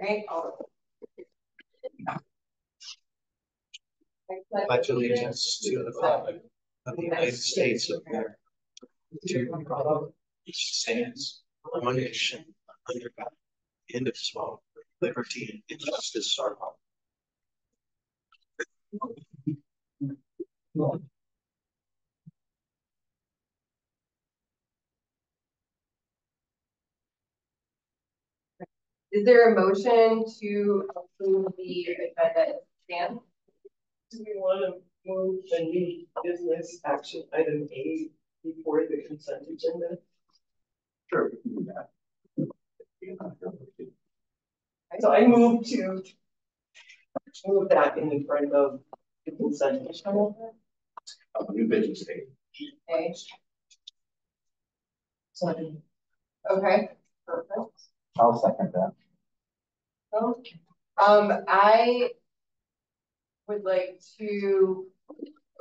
Right? Pledge allegiance to the flag of the United States of America, to the republic which stands one nation under God, indivisible, liberty and justice for all. Is there a motion to approve the agenda as stands? Do we want to move the new business action item A before the consent agenda? Sure. So I move to move that in front of the consent agenda. New business day. Okay. Sorry. Okay. Perfect. I'll second that. I would like to,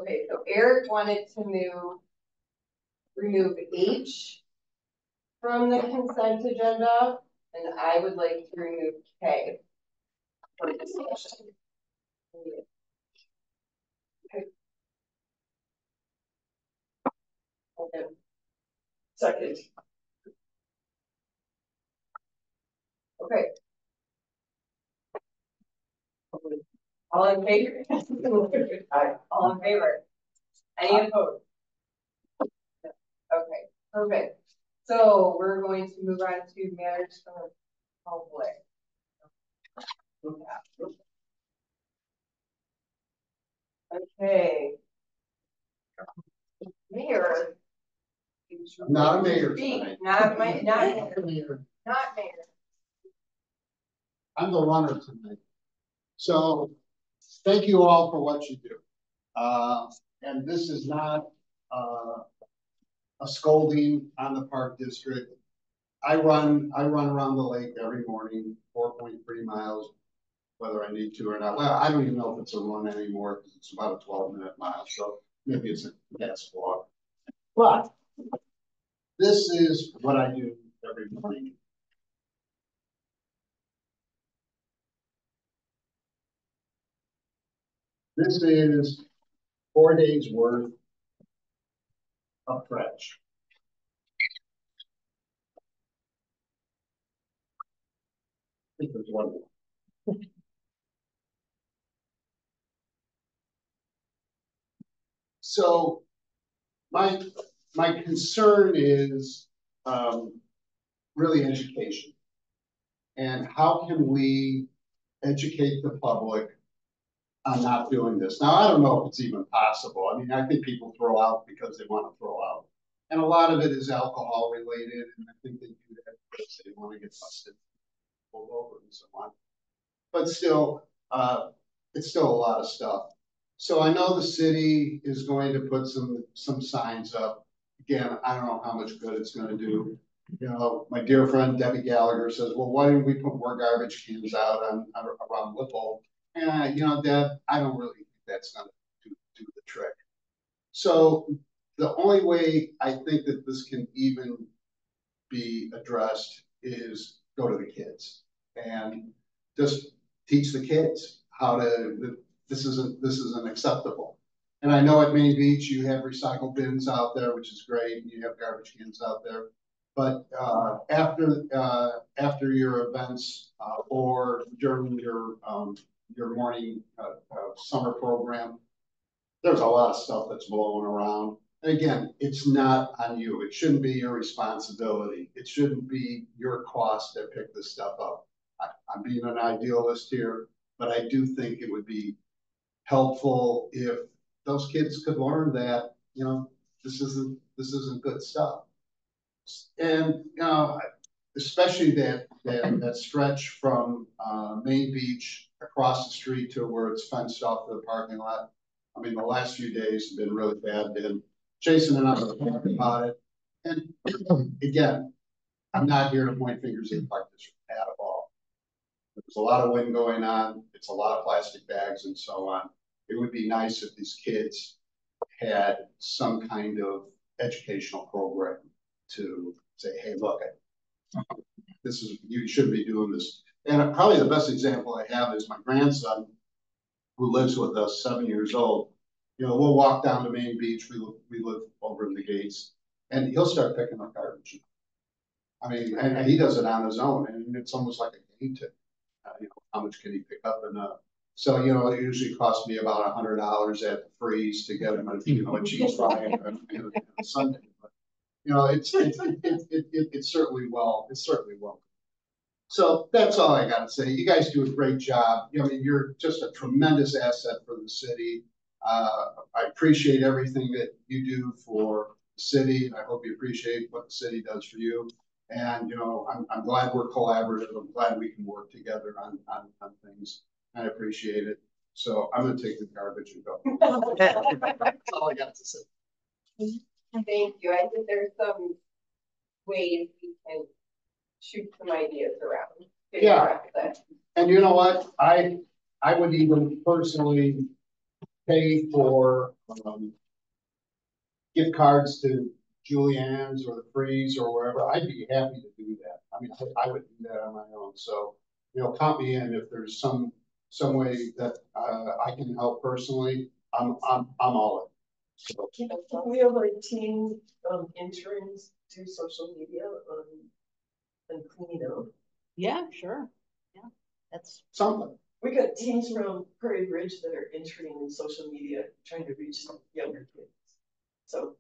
okay, so Eric wanted to remove H from the consent agenda, and I would like to remove K for discussion. Okay. Second. Okay. All in favor? All in favor? Any opposed? Okay, perfect. So we're going to move on to matters from the public. Okay. Mayor. Not a mayor. Not mayor. I'm the runner tonight. So thank you all for what you do. And this is not a scolding on the park district. I run around the lake every morning, 4.3 miles, whether I need to or not. Well, I don't even know if it's a run anymore because it's about a 12-minute mile. So maybe it's a gas walk. But this is what I do every morning. This is 4 days worth of fresh. I think there's one more. So my concern is really education. And how can we educate the public on not doing this? Now, I don't know if it's even possible. I mean, I think people throw out because they want to throw out. And a lot of it is alcohol related. And I think they do that because they want to get busted, pulled over and so on. But still, it's still a lot of stuff. So I know the city is going to put some signs up. Again, I don't know how much good it's going to do. You know, my dear friend Debbie Gallagher says, well, why didn't we put more garbage cans out around Whipple? And, you know, Deb, I don't really think that's going to do the trick. So the only way I think that this can even be addressed is go to the kids and just teach the kids how to, this isn't acceptable. And I know at Main Beach, you have recycle bins out there, which is great. You have garbage cans out there. But after your events or during your morning summer program, there's a lot of stuff that's blowing around. And again, it's not on you. It shouldn't be your responsibility. It shouldn't be your cost to pick this stuff up. I'm being an idealist here, but I do think it would be helpful if those kids could learn that, you know, this isn't good stuff. And especially that stretch from Main Beach across the street to where it's fenced off to the parking lot. I mean, the last few days have been really bad. And Jason and I were talking about it. And again, I'm not here to point fingers at the park district at all. There's a lot of wind going on. It's a lot of plastic bags and so on. It would be nice if these kids had some kind of educational program to say, hey, look, you shouldn't be doing this. And probably the best example I have is my grandson, who lives with us, 7 years old. You know, we'll walk down to Main Beach. We live over in the Gates, and he'll start picking up garbage. I mean, and he does it on his own, and it's almost like a game to, you know, how much can he pick up? And so, you know, it usually costs me about $100 at the freeze to get him a, you know, a cheese fry and a Sunday. But, you know, it's certainly well, it's certainly well. So that's all I got to say. You guys do a great job. I mean, you're just a tremendous asset for the city. I appreciate everything that you do for the city. I hope you appreciate what the city does for you. And, you know, I'm glad we're collaborative. I'm glad we can work together on things. I appreciate it. So I'm going to take the garbage and go. That's all I got to say. Thank you. I think there's some ways we can shoot some ideas around. Yeah. And you know what? I would even personally pay for gift cards to Julianne's or the Freeze or wherever. I'd be happy to do that. I mean, I would do that on my own. So, you know, count me in if there's some way that I can help personally. I'm all in. So. Can we have like team interns do social media and clean up? Yeah, sure. Yeah, that's something. We got teams from Prairie Ridge that are interning in social media, trying to reach some younger kids. So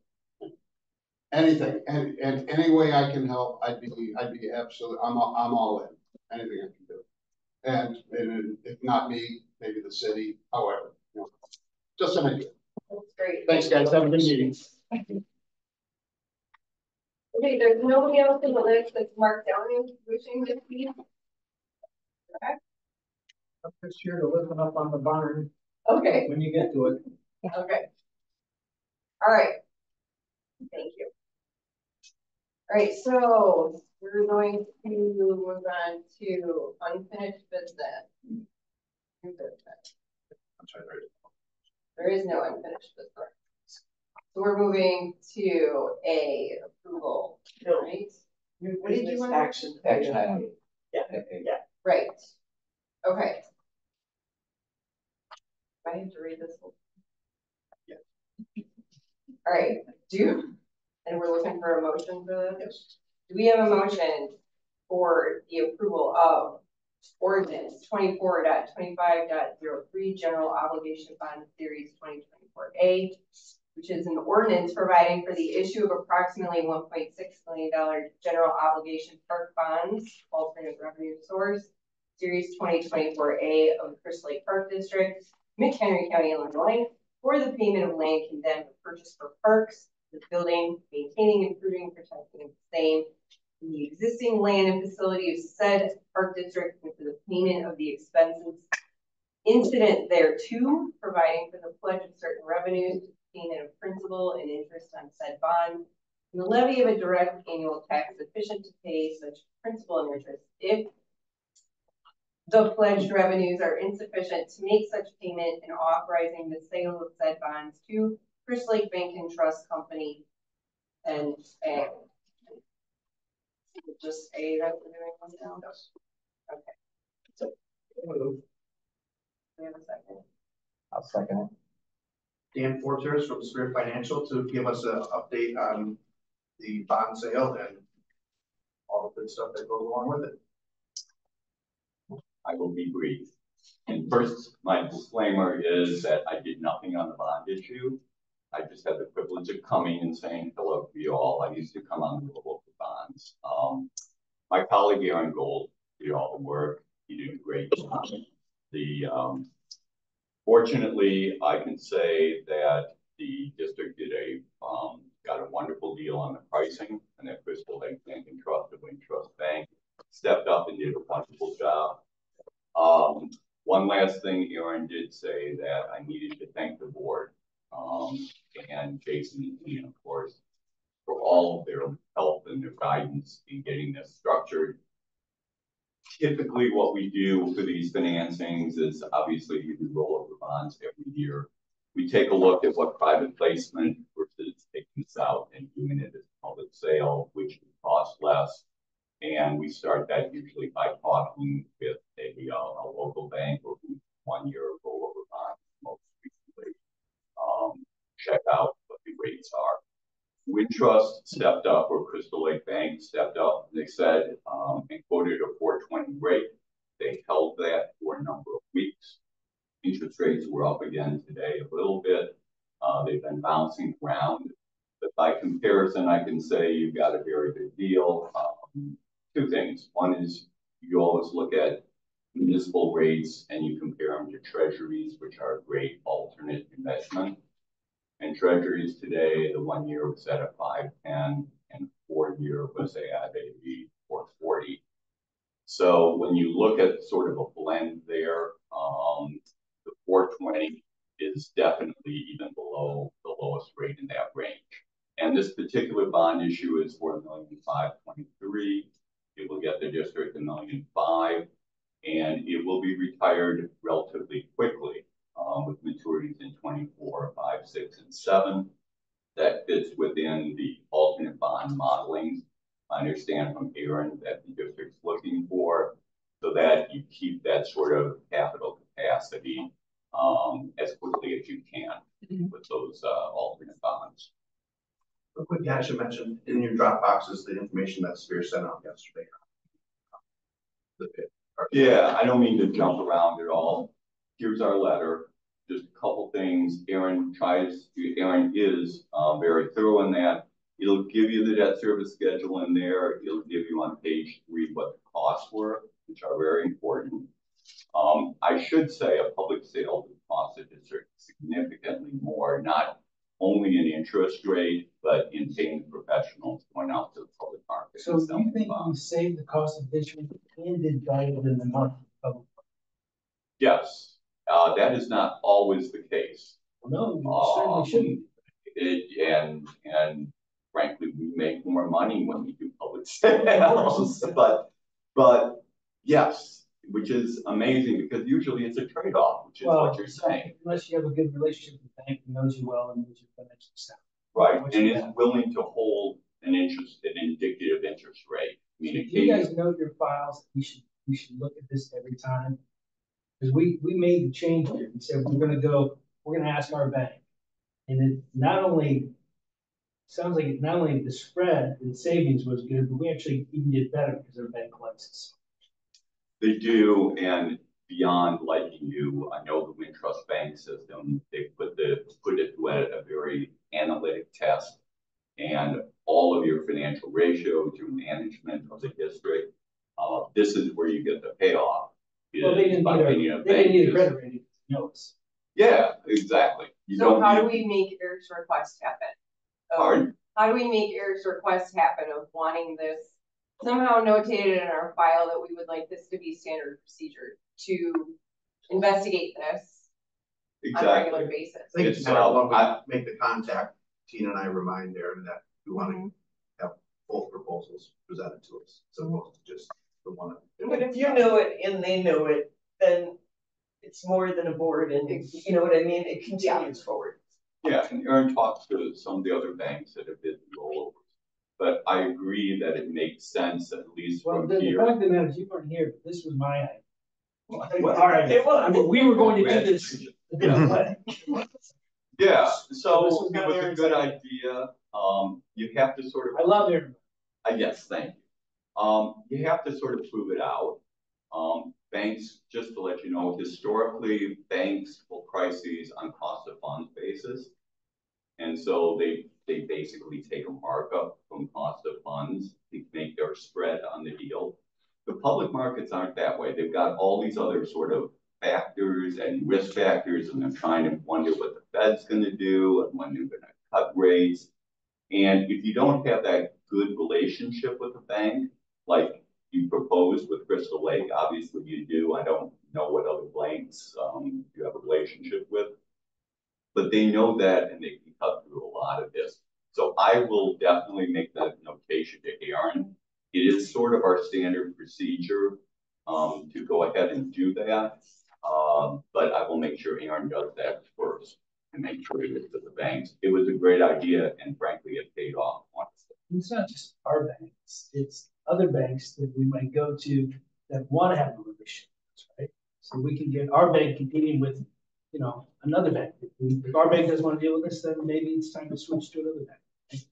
anything and any way I can help, I'd be absolutely. I'm all in. Anything I can do. And if not me, maybe the city. However, you know, just an idea. That's great. Thanks, guys. Have a good meeting. Okay, there's nobody else in the list that's marked down as wishing to speak. Okay. I'm just here to listen up on the barn. Okay. When you get to it. Okay. All right. Thank you. All right, so we're going to move on to unfinished business. There is no unfinished business. So we're moving to a approval, right? What did you want? Action item. Yeah. Right. Okay. I have to read this one. Yeah. All right. And we're looking for a motion for this? Yes. Do we have a motion for the approval of ordinance 24.25.03 general obligation bond series 2024A, which is an ordinance providing for the issue of approximately $1.6 million general obligation park bonds, alternate revenue source, series 2024A of the Crystal Lake Park District, McHenry County, Illinois, for the payment of land condemned to purchase for parks, the building, maintaining, improving, protecting, and same in the existing land and facility of said park district, and for the payment of the expenses incident thereto, providing for the pledge of certain revenues, payment of principal and interest on said bond, and the levy of a direct annual tax sufficient to pay such principal and interest if the pledged revenues are insufficient to make such payment, and authorizing the sale of said bonds to Crystal Lake Bank and Trust Company and just A that we're doing one now? Yes. Okay. So we have a second. I'll second it. Dan Forters from Spirit Financial to give us an update on the bond sale and all the good stuff that goes along with it. I will be brief. And first, my disclaimer is that I did nothing on the bond issue. I just had the privilege of coming and saying hello to you all. I used to come on the local bonds. My colleague Aaron Gold did all the work. He did a great job. Fortunately, I can say that the district did got a wonderful deal on the pricing, and that Crystal Lake Bank and Trust, the Wintrust Bank, stepped up and did a wonderful job. One last thing, Aaron did say that I needed to thank the board and Jason and Ian, of course, for all of their help and their guidance in getting this structured. Typically, what we do for these financings is obviously we do rollover bonds every year. We take a look at what private placement versus taking this out and doing it as a public sale, which would cost less. And we start that usually by talking with a local bank or 1 year rollover bond most recently. Check out what the rates are. Wintrust stepped up, or Crystal Lake Bank stepped up. They said and quoted a 4.20 rate. They held that for a number of weeks. Interest rates were up again today a little bit. They've been bouncing around, but by comparison, I can say you've got a very good deal. Two things. One is you always look at municipal rates and you compare them to treasuries, which are a great alternate investment. And treasuries today, the 1 year was at a 5.10 and 4 year was at a 4.40. So when you look at sort of a blend there, the 4.20 is definitely even below the lowest rate in that range. And this particular bond issue is for $1,523,000. It will get the district $1,500,000, and it will be retired relatively quickly with maturities in 24, 5, 6, and 7. That fits within the alternate bond modeling. I understand from Aaron that the district's looking for, so that you keep that sort of capital capacity as quickly as you can with those alternate bonds. Real quick, yeah, I should mention in your Dropbox is the information that Spear sent out yesterday. Yeah, I don't mean to jump around at all. Here's our letter. Just a couple things. Aaron is very thorough in that. It'll give you the debt service schedule in there. It'll give you on page 3 what the costs were, which are very important. I should say a public sale would cost the district significantly more, not only in interest rate, but in paying professionals going out to the public market. So do you think you saved the cost of issuing and did better than the market public? Yes, that is not always the case. No, you certainly shouldn't. And frankly, we make more money when we do public sales, but yes, which is amazing because usually it's a trade-off, which is what you're saying. Unless you have a good relationship with the bank who knows you well and knows your financial staff. Right, and is willing to hold an indicative interest rate. I mean, if you guys know your files, we should look at this every time. Because we made the change here. We said we're gonna ask our bank. And it sounds like not only the spread and savings was good, but we actually even did better because our bank likes us. They do, and beyond liking you, I know the Wintrust bank system, they put it to a very analytic test, and all of your financial ratios, your management of the district, this is where you get the payoff. Well, they didn't need a credit rating. Yeah, exactly. So how do we make Eric's request happen? Pardon? How do we make Eric's request happen of wanting this somehow notated in our file that we would like this to be standard procedure to investigate this on a regular basis? I think it's make the contact. Tina and I remind Aaron that we want to have both proposals presented to us, as opposed to just the one. But if you know it and they know it, then it's more than a board, and you know what I mean? It continues forward. Yeah, and Aaron talks to some of the other banks that have been rollovers. But I agree that it makes sense, at least from here. The fact of the matter is, you weren't here, but this was my idea. Well, all right, it was. I mean, we were going to do this a different way. Yeah, so it was a good idea. You have to sort of. I love Aaron. Yes, thank you. You have to sort of prove it out. Banks, just to let you know, historically, banks will price these on cost of funds basis. And so they basically take a markup from cost of funds to make their spread on the deal. The public markets aren't that way. They've got all these other sort of factors and risk factors, and they're trying to wonder what the Fed's going to do and when they're going to cut rates. And if you don't have that good relationship with the bank, like you proposed with Crystal Lake, obviously you do. I don't know what other banks you have a relationship with, but they know that and they can cut through a lot of this. So I will definitely make that notation to Aaron. It is sort of our standard procedure to go ahead and do that, but I will make sure Aaron does that first and make sure it gets to the banks. It was a great idea, and frankly, it paid off. It's not just our banks; it's other banks that we might go to that want to have a relationship, right? So we can get our bank competing with, you know, another bank. If our bank doesn't want to deal with this, then maybe it's time to switch to another bank.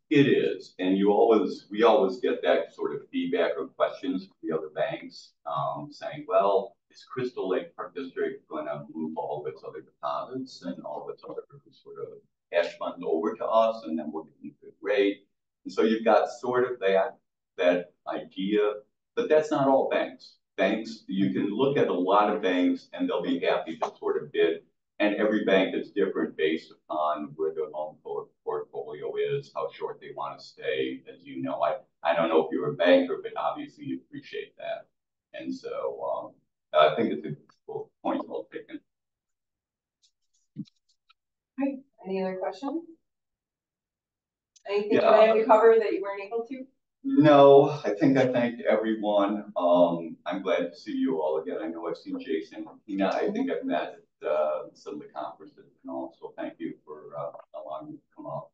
It is, and we always get that sort of feedback or questions from the other banks, saying, well, is Crystal Lake Park District going to move all of its other deposits and all of its other sort of cash funds over to us, and then we're getting a good rate? And so you've got sort of that idea, but that's not all banks. Banks, you can look at a lot of banks and they'll be happy to sort of bid. And every bank is different based upon where their loan portfolio is, how short they want to stay. As you know, I don't know if you're a banker, but obviously you appreciate that. And so I think it's a cool point well taken. Okay, any other questions? Anything that we covered that you weren't able to? No, I think I thanked everyone. I'm glad to see you all again. I know I've seen Jason. I think I've met at some of the conferences and all. So thank you for allowing me to come up.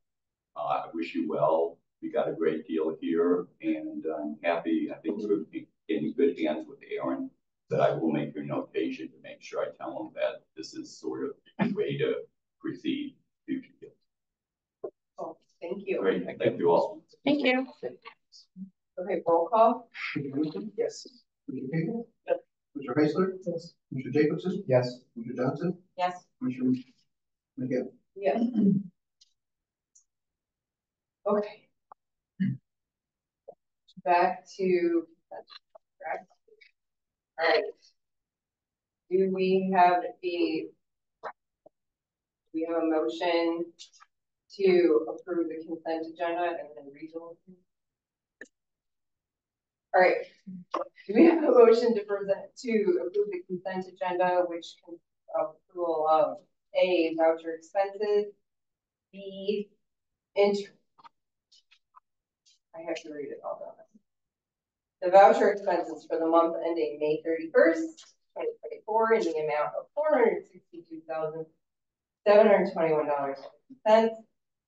I wish you well. We got a great deal here, and I'm happy. I think we're in good hands with Aaron. That I will make your notation to make sure I tell him that this is sort of the way to proceed future deals. Oh, thank you. Great, thank you all. Thank you. Okay, roll call. Yes. Commissioner Cable? Yes. Commissioner Heisler? Yes. Commissioner Jacobson? Yes. Commissioner Johnson? Yes. Commissioner McGinn? Yes. Okay. Back to, correct. All right. Do we have a motion to approve the consent agenda and then regional? All right. Do we have a motion to approve the consent agenda, which can approval of A, voucher expenses, B, I have to read it all down. The voucher expenses for the month ending May 31st, 2024 in the amount of $462,721.50.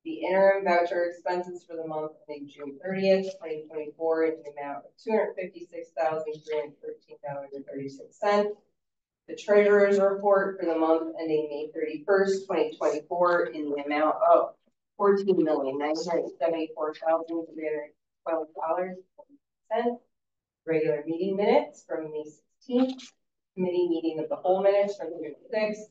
The interim voucher expenses for the month ending June 30th, 2024 in the amount of $256,313.36. The treasurer's report for the month ending May 31st, 2024 in the amount of $14,974,312.40. Regular meeting minutes from May 16th. Committee meeting of the whole minutes from June 6th.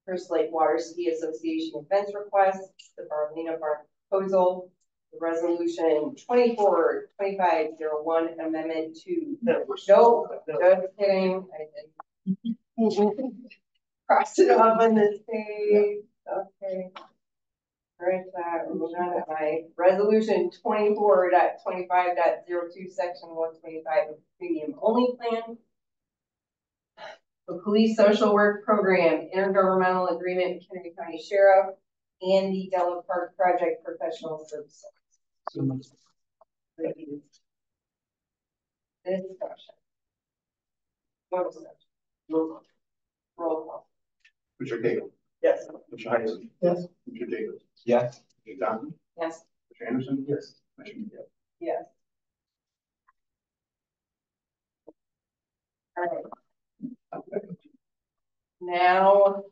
First Lake Water Ski Association events request, the Barlina Bar proposal, the resolution 24-2501 amendment to just kidding. I did cross it off on this page. Okay. Right, moving on to my resolution 24.25.02 section 125 of premium only plan. The police social work program, intergovernmental agreement with Kennedy County Sheriff, and the Della Park project professional services. Discussion. Roll call. Commissioner Cable? Yes. Commissioner Heisler? Yes. Commissioner Jacobs? Yes. Commissioner Johnson? Yes. Commissioner Anderson? Yes. Commissioner McGinn? Yes. All right. Now,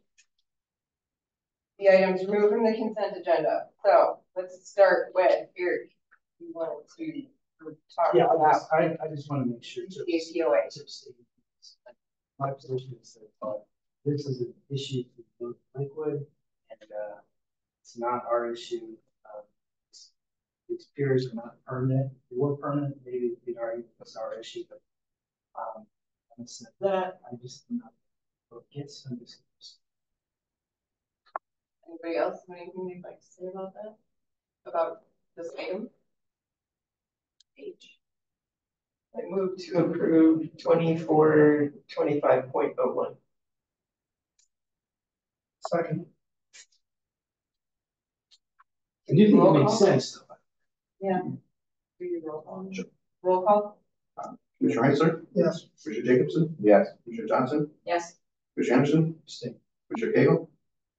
the items removed from the consent agenda. So let's start with Eric. You wanted to talk Yeah, about I just want to make sure. PCOA. My position is that this is an issue with Liquid, and it's not our issue. These peers are not permanent. If they were permanent, maybe we'd argue it's our issue, but having said that, I just not get some discourse. Anybody else have anything they'd like to say about that? About this item? H. I move to approve 24-25.01. Second. I do think it makes sense, though. Yeah. Do you roll call? Sure. Roll call? Commissioner Heisler? Yes. Commissioner Jacobson? Yes. Commissioner Johnson? Yes. Commissioner Anderson? Commissioner Cable?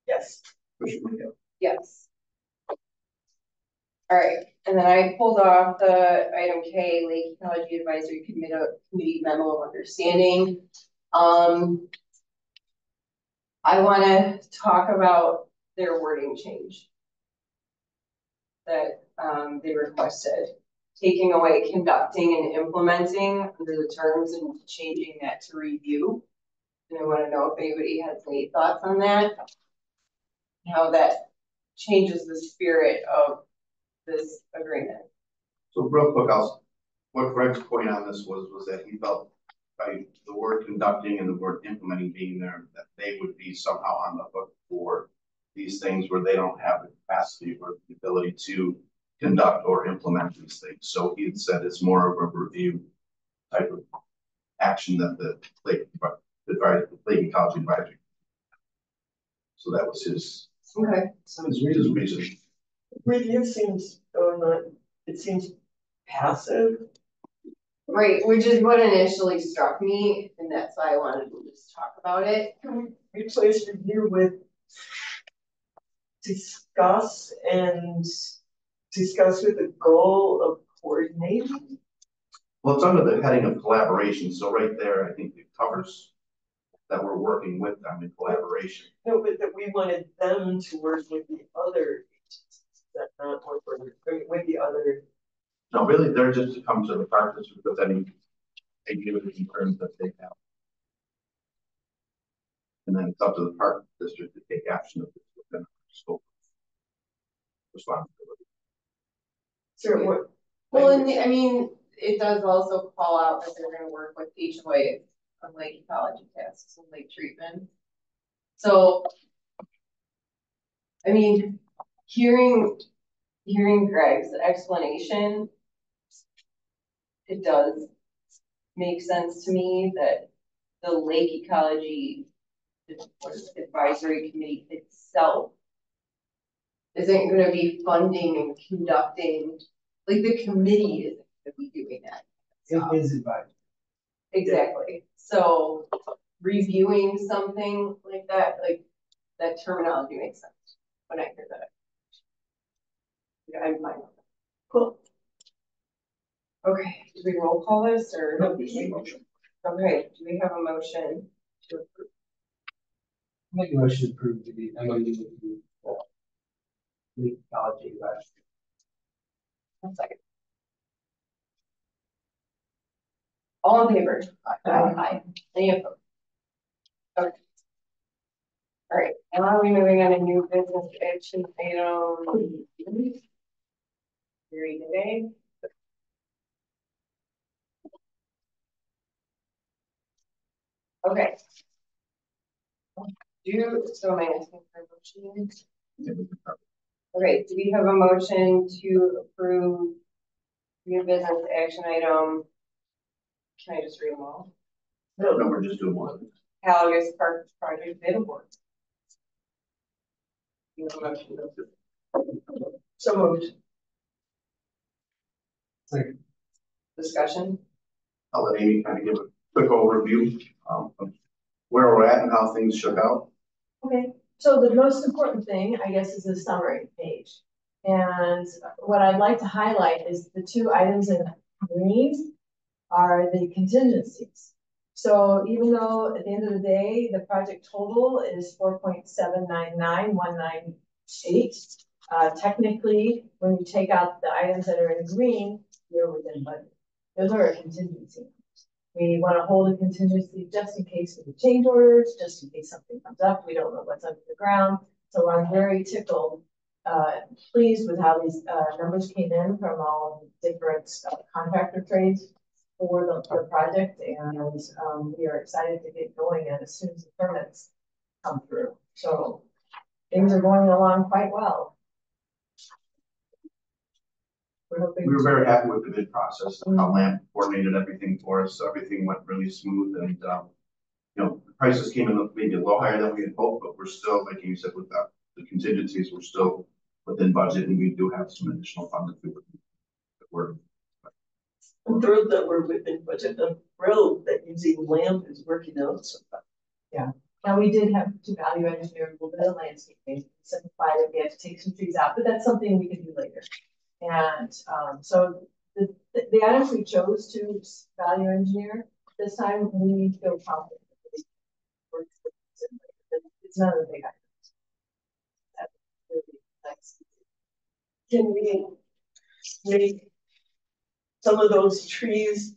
Yes. Commissioner McGinn? Yes. All right, And then I pulled off the item K, Lake Ecology Advisory Committee Memo of Understanding. I want to talk about their wording change that they requested, taking away conducting and implementing under the terms and changing that to review. And I want to know if anybody has any thoughts on that, how that changes the spirit of this agreement. So real quick, what Greg's point on this was that he felt by the word conducting and the word implementing being there, that they would be somehow on the hook for these things where they don't have the capacity or the ability to conduct or implement these things. So he had said it's more of a review type of action that the Lake Ecology Advisory. So that was his reason. Review seems, it seems passive. Right, which is what initially struck me, and that's why I wanted to just talk about it. Can we replace review with discuss with the goal of coordinating? Well, it's under the heading of collaboration. So right there, I think it covers that we're working with them in collaboration. No, but that we wanted them to work with the other agencies, that not work with the other. No, really, they're just to come to the park district with any ideas and terms that they have. And then it's up to the park district to take action of this within our scope of responsibility. Sure. What? Well, and I mean, it does also call out that they're going to work with HOA on lake ecology tasks and lake treatment. So, I mean, hearing Greg's explanation, it does make sense to me that the Lake Ecology Advisory Committee itself isn't going to be funding and conducting, like the committee isn't going to be doing that. It is advisory. Exactly. So reviewing something like that terminology makes sense when I hear that. Yeah, I'm fine with that. Cool. Okay, do we roll call this or? No, Okay, do we have a motion to approve? Make a motion to approve the MOU with the Lake Ecology Advisory. 1 second. All in favor? Aye. Any opposed? Okay. All right, now are we moving on to new business action item? Very today. Okay. So am I asking for a motion? Okay, do we have a motion to approve new business action item? Can I just read them all? No, we're just doing one. Calagus Park Project bid award. You have a motion to approve. So moved. Second. Discussion? I'll let Amy kind of give a quick overview of where we're at and how things shook out. Okay, so the most important thing, I guess, is the summary page. And what I'd like to highlight is the two items in green are the contingencies. So even though at the end of the day, the project total is 4.799198, technically, when you take out the items that are in green, you're within budget. Those are a contingency. We want to hold a contingency just in case of the change orders, just in case something comes up. We don't know what's under the ground. So I'm very pleased with how these numbers came in from all different contractor trades for the project. And we are excited to get going as soon as the permits come through. So things are going along quite well. We were very happy with the bid process and how LAMP coordinated everything for us. So everything went really smooth, and you know, the prices came in maybe a little higher than we had hoped, but we're still, like you said, with the contingencies, we're still within budget, and we do have some additional funds that we're. I'm thrilled that we're within budget. I'm thrilled that using LAMP is working out so far. Yeah. Now we did have to value engineer a little bit of landscaping, simplify it. We had to take some trees out, but that's something we can do later. And, so the items we chose to value engineer this time, we feel confident. It's none of the big items. That's really nice. Can we make some of those trees,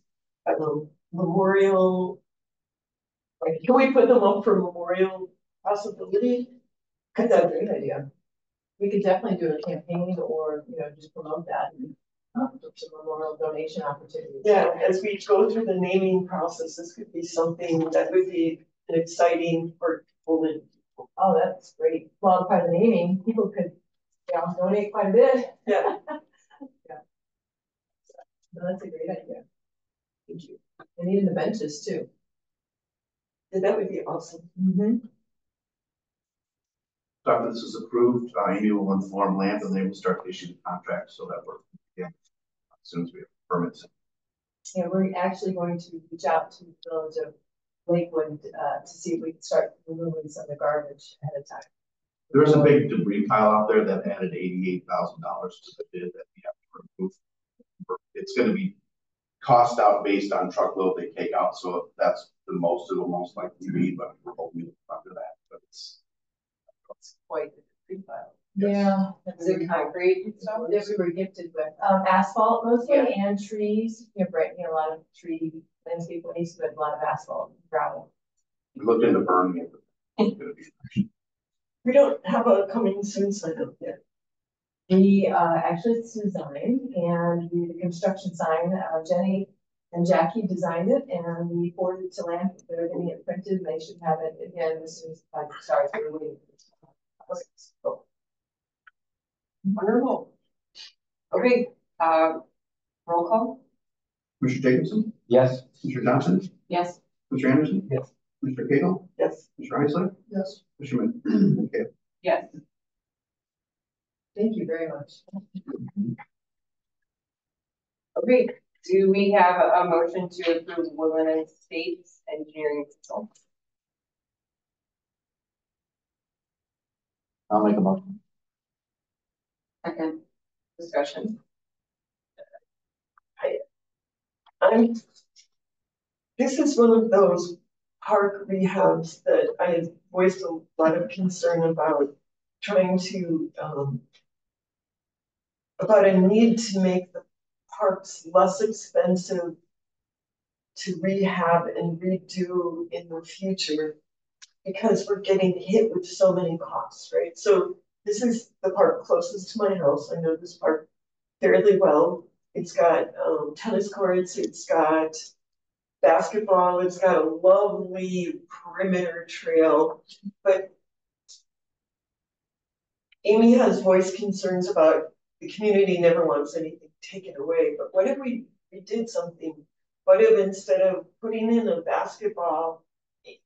memorial? Like, can we put them up for memorial possibility? I think that's a great idea. We could definitely do a campaign or, just promote that and some memorial donation opportunities. Yeah, as we go through the naming process, this could be something that would be exciting for people. And oh, that's great. Well, part of the naming, people could donate quite a bit. Yeah. Yeah. No, that's a great idea. Thank you. And even the benches too. And that would be awesome. Mm-hmm. So after this is approved, Amy will inform LAMP and they will start issuing contracts so that we're, as soon as we have permits. Yeah, we're actually going to reach out to the village of Lakewood to see if we can start removing some of the garbage ahead of time. There's a big debris pile out there that added $88,000 to the bid that we have to remove. It's going to be cost out based on truckload they take out, so that's the most it will most likely be, but we're hoping under that. But it's quite the debris pile. Yeah. Is it concrete and stuff? That we were gifted with asphalt mostly, Yeah. and trees. Breaking a lot of tree landscape waste, but a lot of asphalt and gravel. we looked into burning it. It's going to be. We don't have a coming soon sign up yet. We actually it's designed, and the construction sign, Jenny and Jackie designed it, and we forwarded it to LAMP. They're getting it printed, and they should have it again as soon as I start. We're waiting for this. Okay, so. Wonderful. Okay, roll call? Commissioner Jacobson? Yes. Commissioner Johnson? Yes. Commissioner Anderson? Yes. Commissioner Cagle? Yes. Commissioner Heisler? Yes. Commissioner okay. Yes. Thank you very much. Okay, do we have a motion to approve Woodland Estates engineering consultant? I'll make a motion. Second. Discussion. This is one of those park rehabs that I voiced a lot of concern about, trying to, about a need to make the parks less expensive to rehab and redo in the future, because we're getting hit with so many costs, right? So this is the park closest to my house. I know this park fairly well. It's got tennis courts, it's got basketball, it's got a lovely perimeter trail, but Amy has voiced concerns about the community never wants anything taken away. But what if we did something? What if instead of putting in a basketball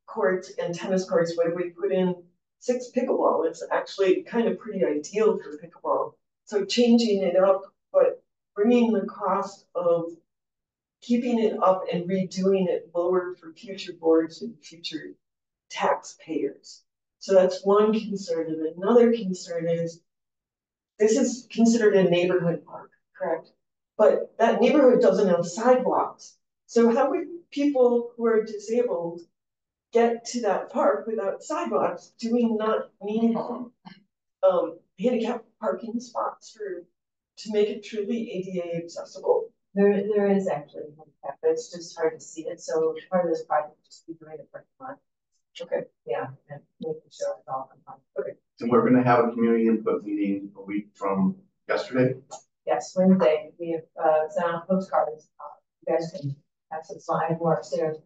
court and tennis courts, what if we put in 6 pickleball? It's actually kind of pretty ideal for pickleball. So changing it up, but bringing the cost of keeping it up and redoing it lower for future boards and future taxpayers. So that's one concern. And another concern is, this is considered a neighborhood park, correct? But that neighborhood doesn't have sidewalks. So how would people who are disabled get to that park without sidewalks? Do we not need handicap parking spots to make it truly ADA accessible? There is actually handicap, but it's just hard to see it. So part of this project is just be doing it for fun. Okay. Yeah, and making sure it's all fun. Okay. And we're going to have a community input meeting a week from yesterday. Yes, Wednesday, we have sent out postcards. You guys can access live or upstairs.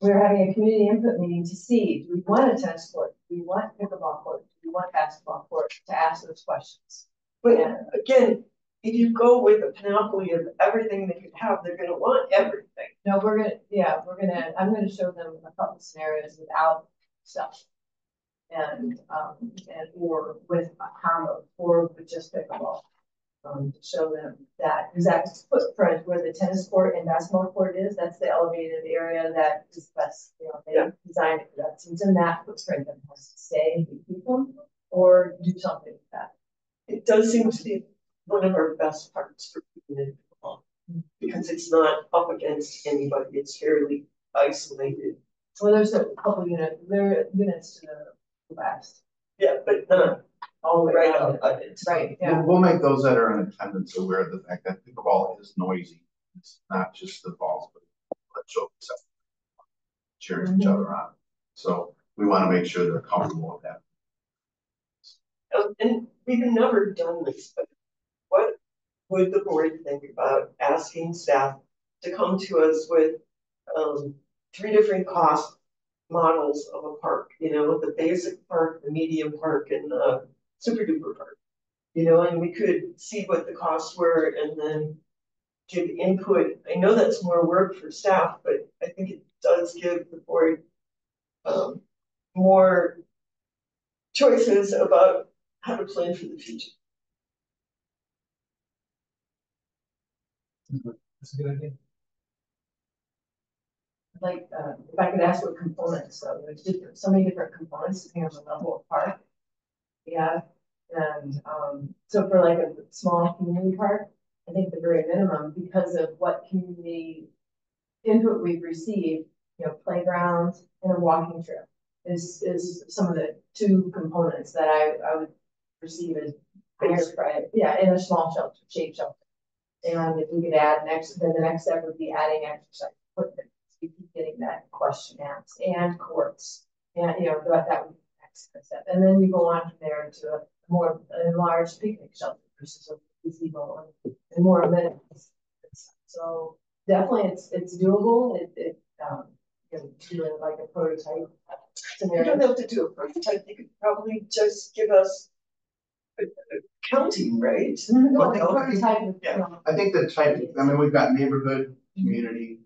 We're having a community input meeting to see, do we want a tennis court? Do we want pickleball court? Do we want basketball court? To ask those questions. But again, if you go with a panoply of everything they could have, they're going to want everything. No, I'm gonna show them a couple scenarios without stuff. And or with a combo, or with just pickleball. To show them that, because that footprint where the tennis court and basketball court is, that's the elevated area that is best, they designed it for that. So it's in that footprint that has to stay and keep them, or do something with that. It does seem to be one of our best parts for keeping it along. Because it's not up against anybody, it's fairly isolated. Well, there's a couple there are units to the west, Yeah, but not all the way right around up it. it. Right, yeah. We'll make those that are in attendance aware of the fact that pickleball is noisy. It's not just the balls, but the chokes up, cheering each other on. So we want to make sure they're comfortable with that. And we've never done this, but what would the board think about asking staff to come to us with 3 different cost models of a park, you know, the basic park, the medium park, and the super duper park. You know, and we could see what the costs were and then give input. I know that's more work for staff, but I think it does give the board more choices about how to plan for the future. That's a good idea. Like, if I could ask what components, so there's so many different components depending on the level of park. Yeah, and so for like a small community park, I think the very minimum, because of what community input we've received, you know, playgrounds and a walking trail is some of the 2 components that I would perceive as higher priority. Yeah, in a small shelter, shade shelter. And if we could add then the next step would be adding exercise equipment. We keep getting that question asked, and courts, and you know that would be the next step. And then you go on from there to a more enlarged picnic shelter versus a gazebo and more amenities. So definitely, it's doable. You know, doing like a prototype You scenario. don't have to do a prototype, you could probably just give us a counting, right? No, What like they a already- prototype. yeah. I think the type, I mean, we've got neighborhood, community,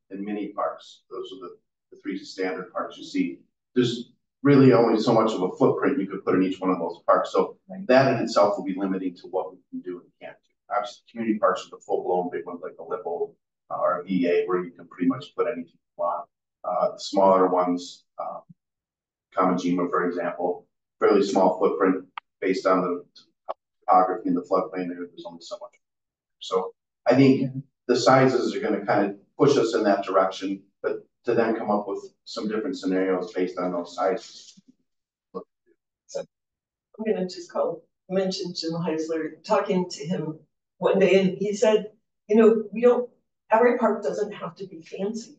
and mini parks. Those are the 3 standard parks you see. There's really only so much of a footprint you could put in each one of those parks. So that in itself will be limiting to what we can do and can't do. Obviously, community parks are the full-blown big ones like the Lippo or VA, where you can pretty much put anything you want. The smaller ones, Kamajima, for example, fairly small footprint based on the topography and the floodplain there. There's only so much. So I think the sizes are going to kind of push us in that direction, but to then come up with some different scenarios based on those sizes. So I'm gonna just mention Jim Heisler, talking to him one day, and he said, you know, every park doesn't have to be fancy.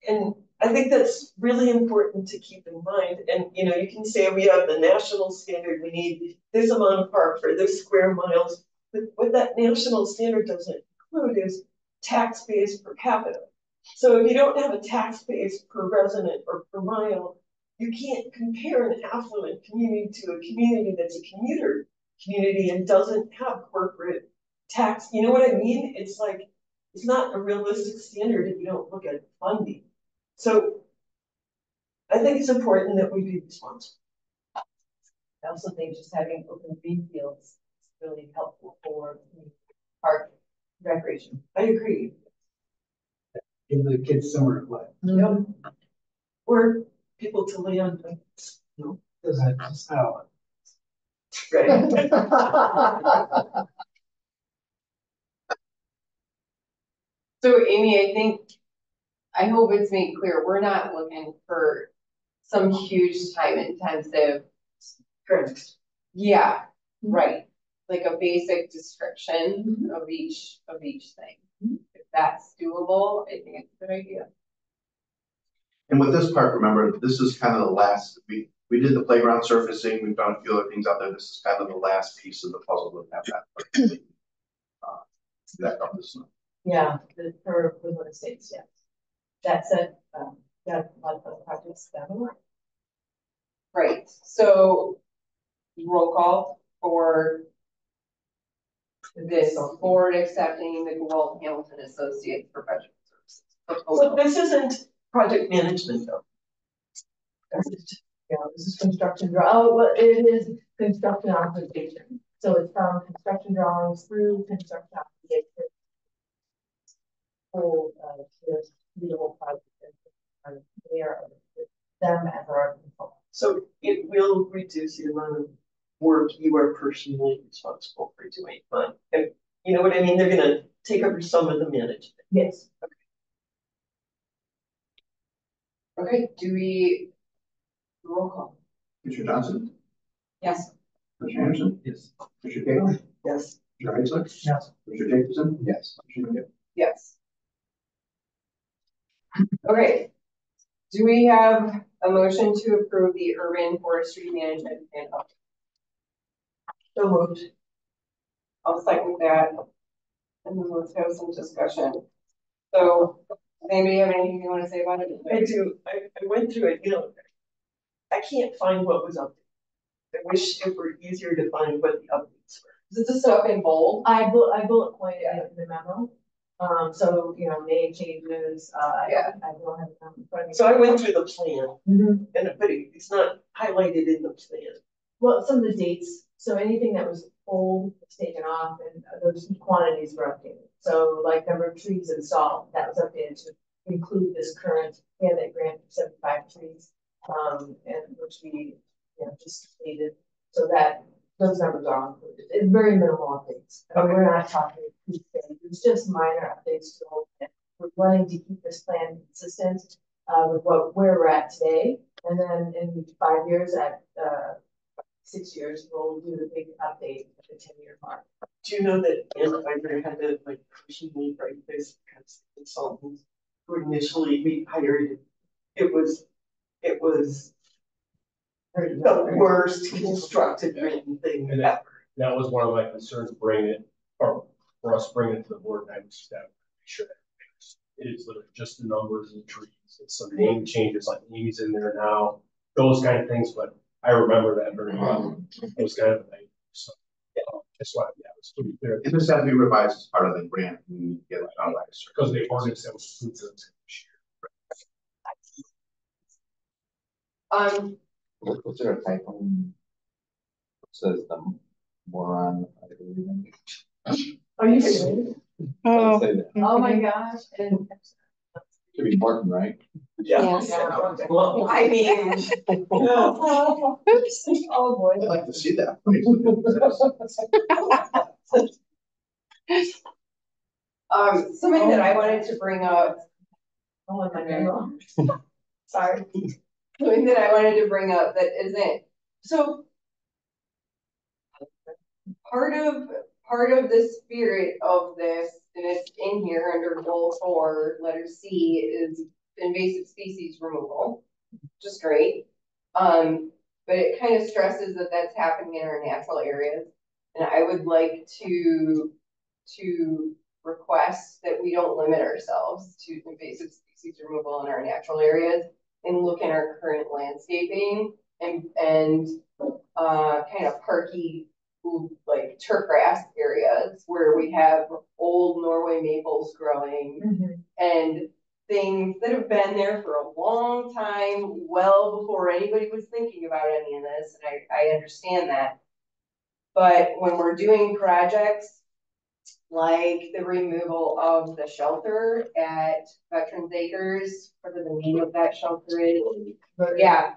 And I think that's really important to keep in mind. And, you know, you can say we have the national standard, we need this amount of park for this square miles. But what that national standard doesn't include is tax base per capita. So if you don't have a tax base per resident or per mile, you can't compare an affluent community to a community that's a commuter community and doesn't have corporate tax. You know what I mean? It's like, it's not a realistic standard if you don't look at funding. So I think it's important that we be responsible. I also think just having open green fields is really helpful for park recreation. I agree. Give the kids somewhere to play. Yep. Or people to lay on bikes, you know, Because that's just how. right? So Amy, I hope it's made clear, we're not looking for some huge time intensive. Correct. Yeah, right. Like a basic description of each thing. If that's doable, I think it's a good idea. And with this park, remember, this is kind of the last, we did the playground surfacing, we've done a few other things out there. This is kind of the last piece of the puzzle to have that up this month. Yeah, for Woodland Estates, yeah. That said, got a lot of other projects down the line. Right, so roll call for this board accepting the Walt Hamilton Associates professional services So proposal. this isn't project management though. Yeah, this is construction well, it is construction application. So it's from construction drawings through construction application. Whole, the whole project. They are them as our consultant. So it will reduce the amount of work you are personally responsible for doing, but, you know what I mean? They're gonna take over some of the management. Yes. Okay, do we roll call? Commissioner Johnson, Yes. Commissioner Anderson, Yes. Commissioner Taylor, Yes. Commissioner Heisler, Yes. Commissioner Jacobson, yes, Commissioner McGinn. Yes. Okay. Do we have a motion to approve the urban forestry management plan update? So moved. I'll second that. And then let's have some discussion. So, does anybody have anything you want to say about it? I do, I went through it, you know, I can't find what was updated. I wish it were easier to find what the updates were. Is this stuff in bold? I bullet pointed it in the memo. So, you know, name changes, Yeah. I don't have them in front of me. So I went through the plan, Mhm. but it's not highlighted in the plan. Well, some of the dates, so anything that was old was taken off and those quantities were updated. So like number of trees installed, that was updated to include this current, we had that grant for 75 trees. And which we, you know, just completed, so that those numbers are included. It's very minimal updates. We're not talking, it's just minor updates to the whole plan. We're wanting to keep this plan consistent with where we're at today. And then in 5 years, at 6 years, we'll do the big update at the 10-year mark. Do you know that Anna Fiber had to like personally write this because the consultants who initially we hired, it was the worst constructed written thing And ever. that was one of my concerns, bringing it, or for us bringing it to the board, and I was that make sure that it is literally just the numbers and the trees. It's some name changes, like Amy's in there now, those kind of things, but I remember that very well. It was kind of like, so, that's why, yeah, it was pretty clear. If this has to be revised as part of the grant, we need to get it done by a certain. Because the ordinance that was approved this year. Was there a typo? It says the moron, I believe. Are you serious? Oh. Say that. Oh my gosh. And Should be Martin, right? Yeah. Well, I mean. oh boy. I'd like to see that. Something that I wanted to bring up. Oh, am I going wrong? Sorry. Something that I wanted to bring up that isn't, so. Part of the spirit of this, and it's in here under goal 4, letter C, is invasive species removal, which is great. But it kind of stresses that that's happening in our natural areas. And I would like to request that we don't limit ourselves to invasive species removal in our natural areas and look in our current landscaping and kind of parky, like turfgrass areas where we have old Norway maples growing and things that have been there for a long time, well before anybody was thinking about any of this, and I understand that. But when we're doing projects like the removal of the shelter at Veterans Acres, whatever the name of that shelter is, yeah,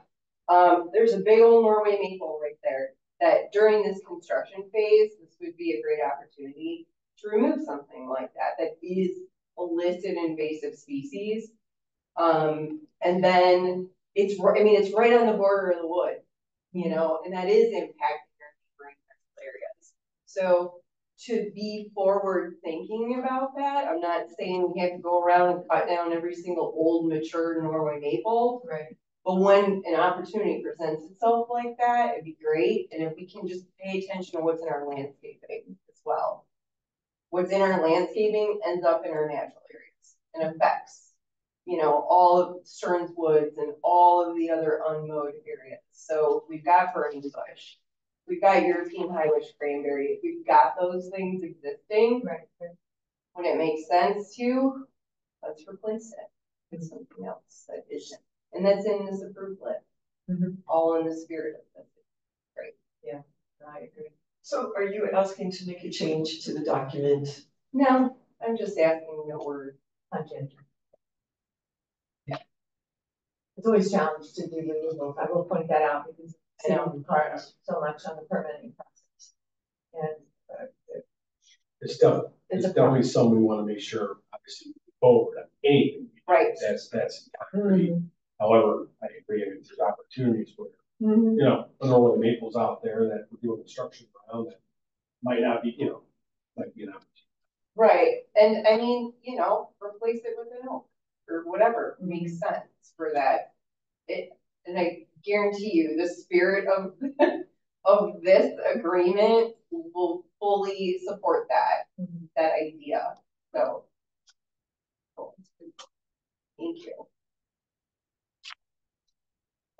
there's a big old Norway maple right there that during this construction phase, this would be a great opportunity to remove something like that is a listed invasive species. And then it's right on the border of the wood, you know, and that is impacting our neighboring areas. So to be forward thinking about that, I'm not saying we have to go around and cut down every single old mature Norway maple. Right. But when an opportunity presents itself like that, it'd be great. And if we can just pay attention to what's in our landscaping as well. What's in our landscaping ends up in our natural areas and affects, you know, all of Stearns Woods and all of the other unmowed areas. So we've got burning bush, we've got European highbush cranberry, we've got those things existing. Right. When it makes sense to, let's replace it with something else that isn't. And that's in this approved list, all in the spirit of this. Great. Yeah, I agree. So are you asking to make a change to the document? No, I'm just asking the word. Yeah. It's always challenging to do removals. I will point that out because I know, part so much on the permitting process. And It's definitely something we want to make sure, obviously, moving forward on anything. Right. That's concrete. However, I agree, I mean, there's opportunities where, you know, I know where the maples out there that we're doing construction around that might not be, you know, might be an opportunity. Right, and I mean, you know, replace it with an oak or whatever makes sense for that. And I guarantee you, the spirit of of this agreement will fully support that idea. So, cool. Thank you.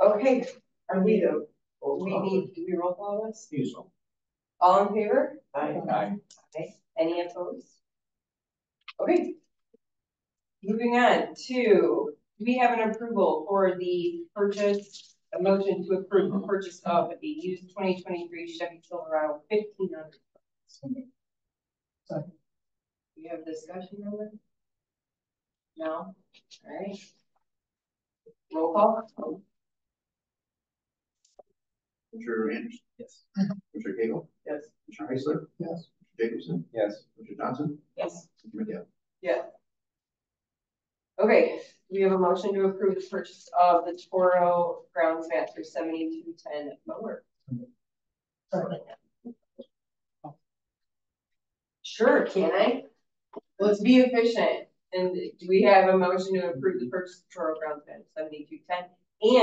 Okay, are we do we roll call this? All in favor? Aye. Okay. Any opposed? Okay. Moving on to, we have an approval for the purchase, a motion to approve the purchase of a used 2023 Chevy Silverado 1500. Second. We have discussion on it? No? All right. Roll call. Commissioner Anderson? Yes. Commissioner Cagle? Yes. Commissioner Heisler? Yes. Commissioner Jacobson? Yes. Commissioner Johnson? Yes. Commissioner McDowell? Yeah. Okay, we have a motion to approve the purchase of the Toro Groundsmaster 7210 mower. Sure, can I? Let's be efficient. And do we have a motion to approve the purchase of Toro Groundsmaster 7210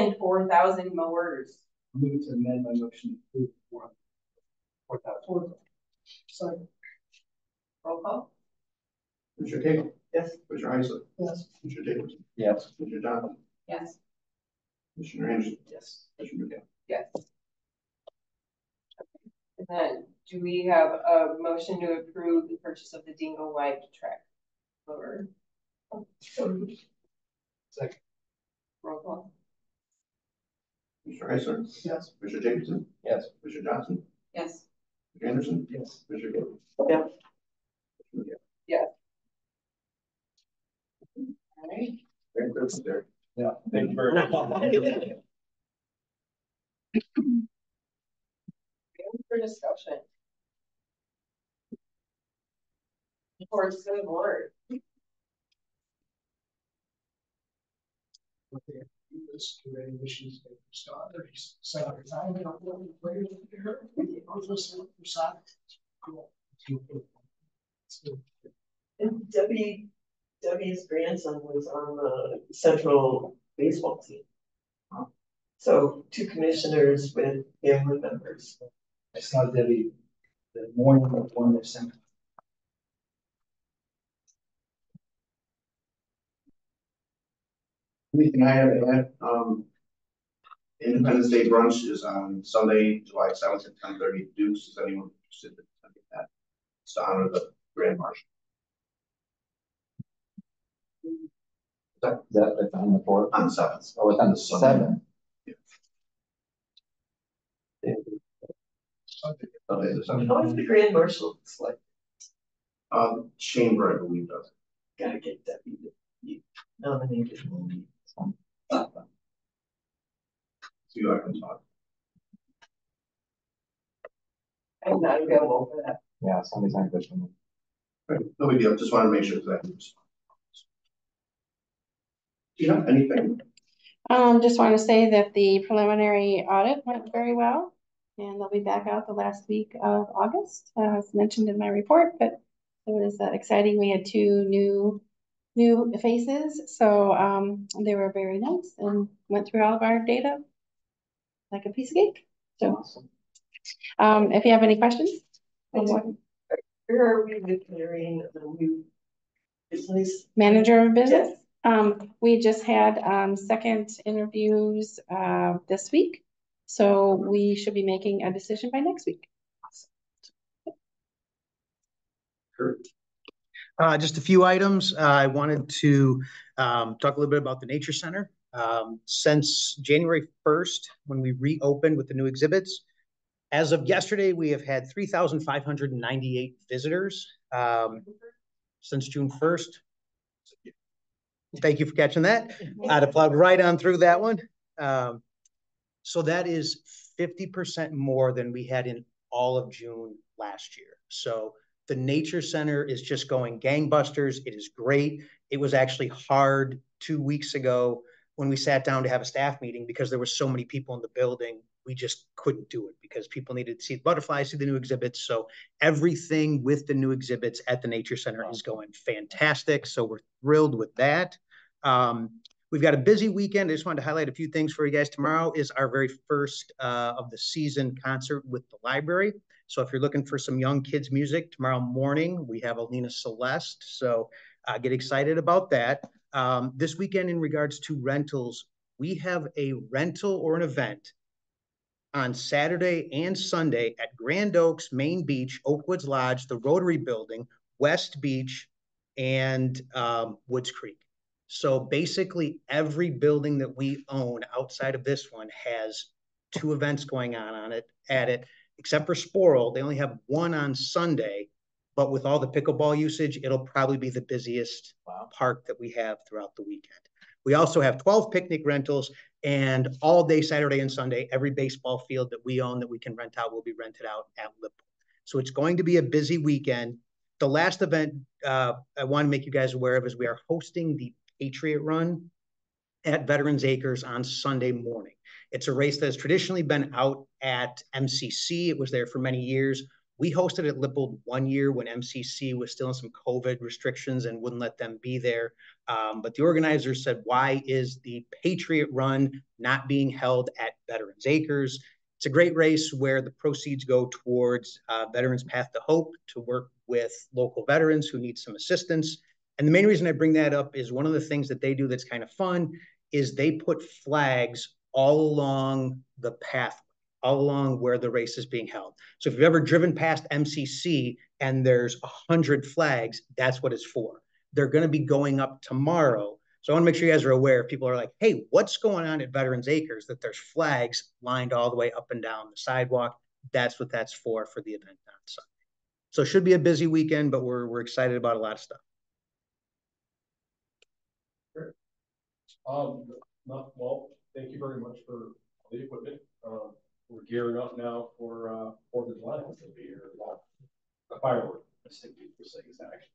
and 4,000 mowers? Move to amend my motion to approve 4,000. Sorry. Roll call. Commissioner Cagle? Yes. Commissioner Heisler? Yes. Commissioner Jacobson? Yes. Commissioner Johnson? Yes. Commissioner Anderson? Yes. Commissioner McDowell? Yes. And then, do we have a motion to approve the purchase of the Dingo Wide track mower? Second. Roll call. Commissioner Heisler? Yes. Commissioner Jacobson? Yes. Commissioner Johnson? Yes. Commissioner Anderson? Yes. Commissioner Cagle? Yeah. Commissioner McDowell? Yes. All right. Very good, there. Yeah, thank you very much. For discussion. Reports to the board. This committee issues they start, set up a time, and I'll play it here. I'll just for side. Cool. And Debbie's grandson was on the central baseball team. So 2 commissioners with family members. I saw Debbie the morning of one they sent. We can add, Independence Day brunch is on Sunday, July 7th at 10:30 at Duke's. Is anyone interested in attending that? It's to honor the Grand Marshal. That's on the 4th? On the 7th. Oh, it's on the 7th. Yeah. How is the Grand Marshal select? Chamber, I believe, does. Gotta get Debbie to be nominated. See what I can talk. I'm not available for that. Yeah, Sunday's not good for me. Right. No big deal. Just want to make sure that. Do you have anything? Just want to say that the preliminary audit went very well, and they'll be back out the last week of August, as mentioned in my report. But it was exciting. We had 2 new faces, so they were very nice and went through all of our data like a piece of cake. So, if you have any questions, Where are we with hiring the new business manager of business? We just had second interviews this week, so we should be making a decision by next week. Just a few items. I wanted to talk a little bit about the Nature Center. Since January 1st, when we reopened with the new exhibits, as of yesterday, we have had 3,598 visitors since June 1st. Thank you for catching that. I'd have plowed right on through that one. So that is 50% more than we had in all of June last year. So the Nature Center is just going gangbusters. It is great. It was actually hard 2 weeks ago when we sat down to have a staff meeting because there were so many people in the building. We just couldn't do it because people needed to see the butterflies, see the new exhibits. So everything with the new exhibits at the Nature Center is going fantastic. So we're thrilled with that. We've got a busy weekend. I just wanted to highlight a few things for you guys. Tomorrow is our very first of the season concert with the library. So if you're looking for some young kids music, tomorrow morning we have Alina Celeste. So get excited about that. This weekend in regards to rentals, we have a rental or an event on Saturday and Sunday at Grand Oaks, Main Beach, Oakwoods Lodge, the Rotary Building, West Beach, and Woods Creek. So basically every building that we own outside of this one has 2 events going on it, except for Sporl. They only have one on Sunday, but with all the pickleball usage, it'll probably be the busiest park that we have throughout the weekend. We also have 12 picnic rentals, and all day Saturday and Sunday, every baseball field that we own that we can rent out will be rented out at Liverpool. So it's going to be a busy weekend. The last event I want to make you guys aware of is we are hosting the Patriot Run at Veterans Acres on Sunday morning. It's a race that has traditionally been out at MCC. It was there for many years. We hosted at Lippold 1 year when MCC was still in some COVID restrictions and wouldn't let them be there. But the organizers said, why is the Patriot Run not being held at Veterans Acres? It's a great race where the proceeds go towards Veterans Path to Hope to work with local veterans who need some assistance. And the main reason I bring that up is one of the things that they do that's kind of fun is they put flags all along the pathway, all along where the race is being held. So if you've ever driven past MCC and there's 100 flags, that's what it's for. They're going to be going up tomorrow. So I want to make sure you guys are aware if people are like, hey, what's going on at Veterans Acres, that there's flags lined all the way up and down the sidewalk. That's what that's for the event on Sunday. So it should be a busy weekend, but we're excited about a lot of stuff. Well, thank you very much for the equipment. We're gearing up now for 4th of July. It's going to be a firework. I think people say is actually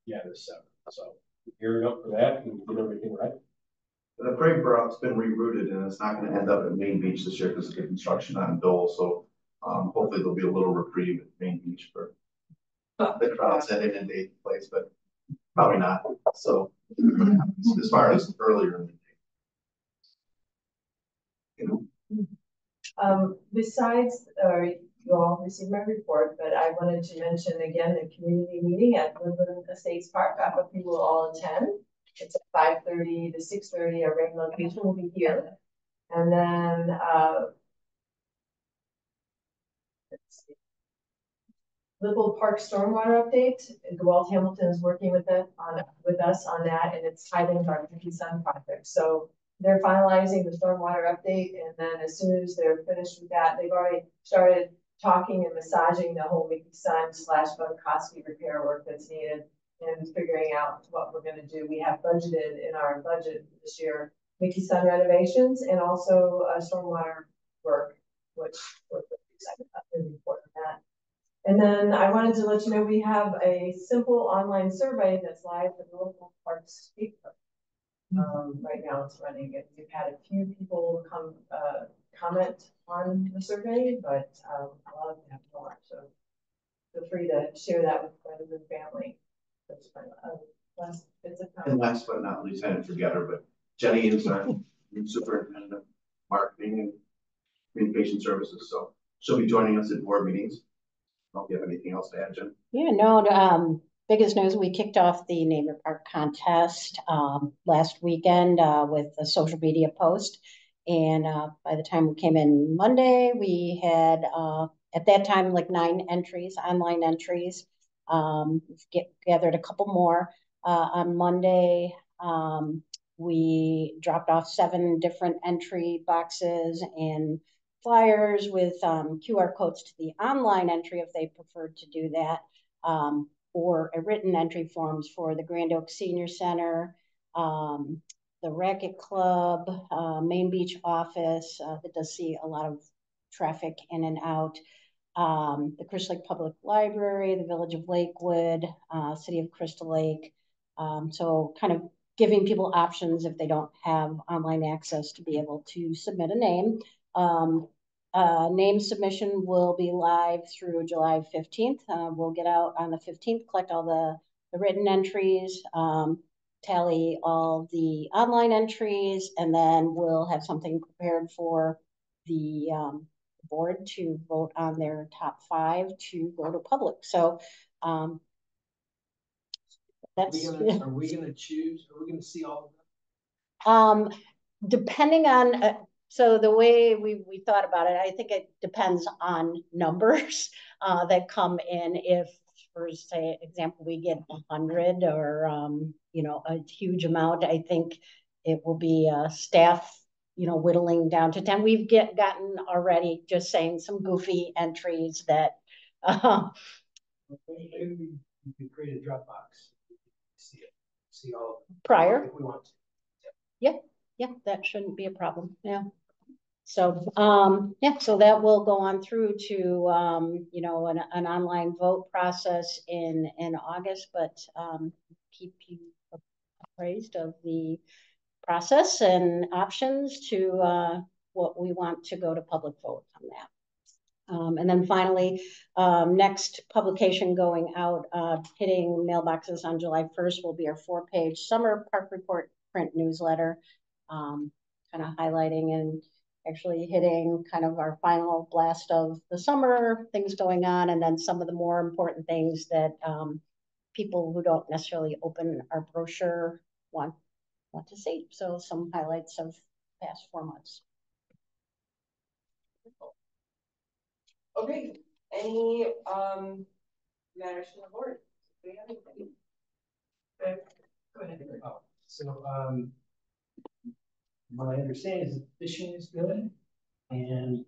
yeah, there's 7. So we're gearing up for that and get everything right. The parade route's been rerouted and it's not going to end up at Main Beach this year because of construction on Dole. So hopefully there'll be a little reprieve at Main Beach for the crowds that inundate the place, but probably not. So as far as earlier in the day. Besides, you all received my report, but I wanted to mention again the community meeting at Woodland Estates Park. I hope you will all attend. It's at 5:30 to 6:30. Our regular location will be here. And then let's see. Liverpool Park stormwater update. Gewalt Hamilton is working with us on that, and it's tied into our Mickey Sun project. So they're finalizing the stormwater update, and then as soon as they're finished with that, they've already started talking and massaging the whole Mickey Sun / Bunkowski repair work that's needed and figuring out what we're going to do. We have budgeted in our budget this year Mickey Sun renovations and also stormwater work, which we're excited about. Really important that. And then I wanted to let you know we have a simple online survey that's live for the local parks Facebook. Right now it's running, and we've had a few people comment on the survey, but a lot of them have not. So feel free to share that with friends and family. And last but not least, I didn't forget her, but Jenny is our new superintendent of marketing and communication services. So she'll be joining us at board meetings. I don't know if you have anything else to add, Jen. Yeah, no, biggest news, we kicked off the Name Your Park contest last weekend with a social media post. And by the time we came in Monday, we had, at that time, like 9 entries, online entries. Gathered a couple more. On Monday, we dropped off 7 different entry boxes and flyers with QR codes to the online entry if they preferred to do that, or a written entry forms for the Grand Oaks Senior Center, the the Racket Club, Main Beach office, that does see a lot of traffic in and out. The Crystal Lake Public Library, the Village of Lakewood, City of Crystal Lake. So kind of giving people options if they don't have online access to be able to submit a name. Name submission will be live through July 15th. We'll get out on the 15th, collect all the written entries, tally all the online entries, and then we'll have something prepared for the board to vote on their top 5 to go to public. So that's. Are we gonna choose? Are we gonna see all of them? Depending on. So the way we thought about it, I think it depends on numbers that come in. If, for say, example, we get 100 or, you know, a huge amount, I think it will be staff, you know, whittling down to 10. We've gotten already just saying some goofy entries that. Maybe we could create a Dropbox. See all of them. Prior. If we want to. Yeah, that shouldn't be a problem. Yeah. So, yeah, so that will go on through to, you know, an online vote process in August, but keep you appraised of the process and options to what we want to go to public vote on that. And then finally, next publication going out, hitting mailboxes on July 1st will be our 4-page summer park report print newsletter, kind of highlighting and actually hitting kind of our final blast of the summer, things going on, and then some of the more important things that people who don't necessarily open our brochure want to see. So some highlights of the past 4 months. Okay, any matters from the board? Do we have anything? Okay. Go ahead. Oh, so my understanding is that fishing is good, and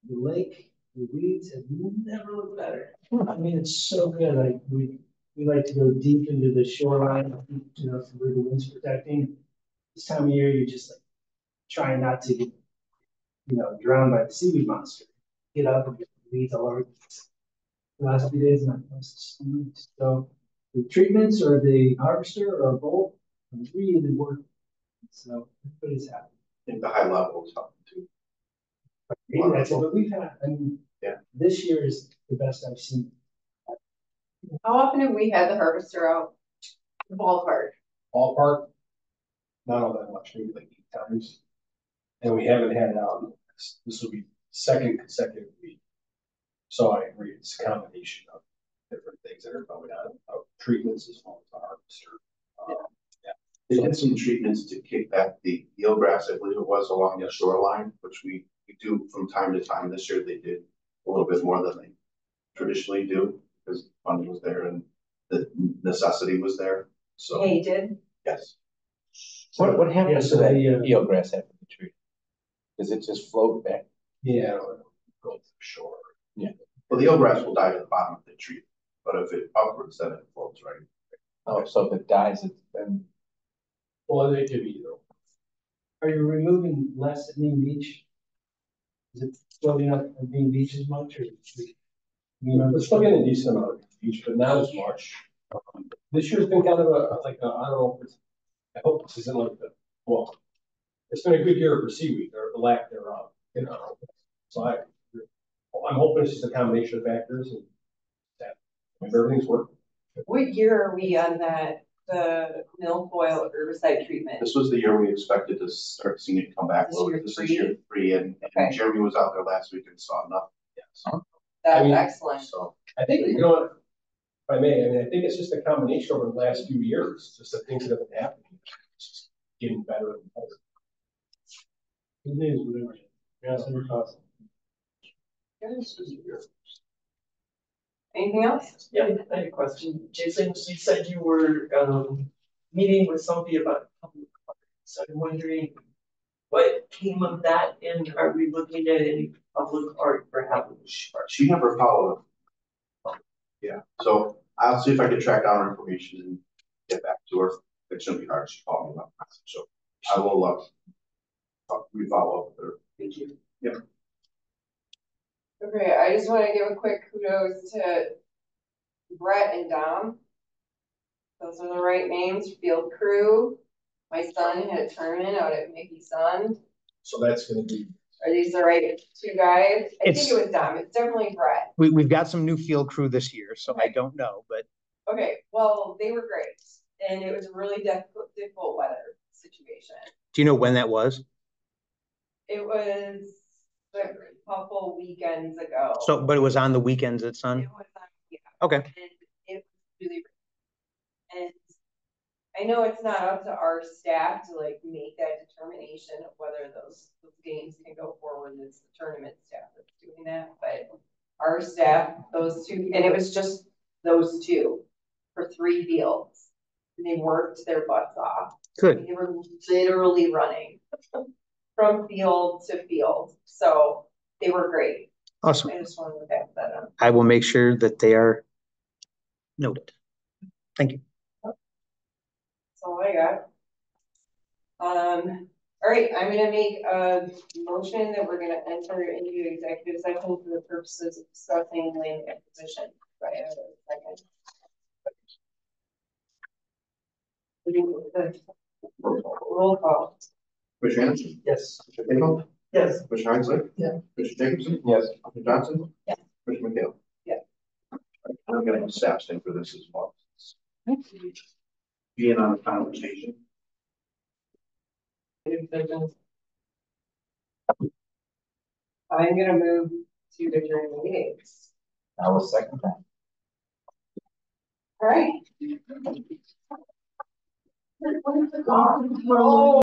the lake, the weeds have never looked better. I mean, it's so good. Like we like to go deep into the shoreline, you know, where the wind's protecting. This time of year, you're just like trying not to get, you know, drowned by the seaweed monster. Get up and get the weeds all over. The last few days, so the treatments or the harvester or both really work. So everybody's happy. I think the high level is helping too. That's it, but we've had, I mean, yeah, this year is the best I've seen. How often have we had the harvester out? The ballpark. Ballpark, not all that much, maybe like 8 times. And we haven't had it out. This will be second consecutive week. So I agree, it's a combination of different things that are going on, of treatments as well as the harvester. They did some treatments to kick back the eelgrass, I believe it was, along the shoreline, which we do from time to time. This year they did a little bit more than they traditionally do because the funding was there and the necessity was there. So Hey, did? Yes. What happens to that the eelgrass after the treat? Does it just float back? Yeah, or go to the shore. Yeah. Well, the eelgrass will die at the bottom of the tree, but if it upwards, then it floats, right? Oh, so if it dies, it's then. Well, they could be either. Are you removing less at Main Beach? Is it floating up at Main Beach as much, or? We're still getting a decent amount of beach, but not as much. This year's been kind of I don't know. I hope this isn't like well, it's been a good year for seaweed or the lack thereof, you know. So I'm hoping it's just a combination of factors and that if everything's working. What year are we on the milfoil herbicide treatment? This was the year we expected to start seeing it come back. This is year 3, and Jeremy was out there last week and saw enough. Yes. That's excellent. So I think, you know what, if I may, I mean, I think it's just a combination over the last few years, just the things that have been happening. It's just getting better and better. Good news, whatever. Yeah, so we're awesome. Anything else? Yeah, I had a question. Jason, you said you were meeting with somebody about public art. So I'm wondering what came of that, and are we looking at any public art for Halloween? she never followed up. Yeah, so I'll see if I can track down her information and get back to her. It shouldn't be hard. She called me about that. So I will, we follow up there. Thank you. Yep. Okay, I just want to give a quick kudos to Brett and Dom. Those are the right names, field crew. My son had a tournament out at Mickey Sun. So that's gonna be, Are these the right two guys? I It's- think it was Dom, it's definitely Brett. We've got some new field crew this year, so I don't know, but Okay, well, they were great, and it was a really difficult weather situation. do you know when that was? It was a couple weekends ago. So, but it was on the weekends at It Sun? was, yeah, Okay, and it was really, and I know it's not up to our staff to like make that determination of whether those games can go forward. It's the tournament staff that's doing that, but our staff, those two, and it was just those two for 3 fields. And they worked their butts off. good, They were literally running from field to field. So they were great. awesome. I just wanted to back that up. I will make sure that they are noted. Thank you. That's all I got. All right, I'm gonna make a motion that we're gonna enter into executive session for the purposes of discussing land acquisition. Do I have a second? Roll call. Commissioner Anderson? yes. Commissioner Claypool? Yes. Commissioner Heisler? Yeah. Commissioner Jacobson? Yes. Commissioner Johnson? Yeah. Commissioner McHale? Yeah. I'm gonna staff thing for this as well. Being on a conversation. I'm gonna move to adjourn the meetings. I will second that. All right. Oh.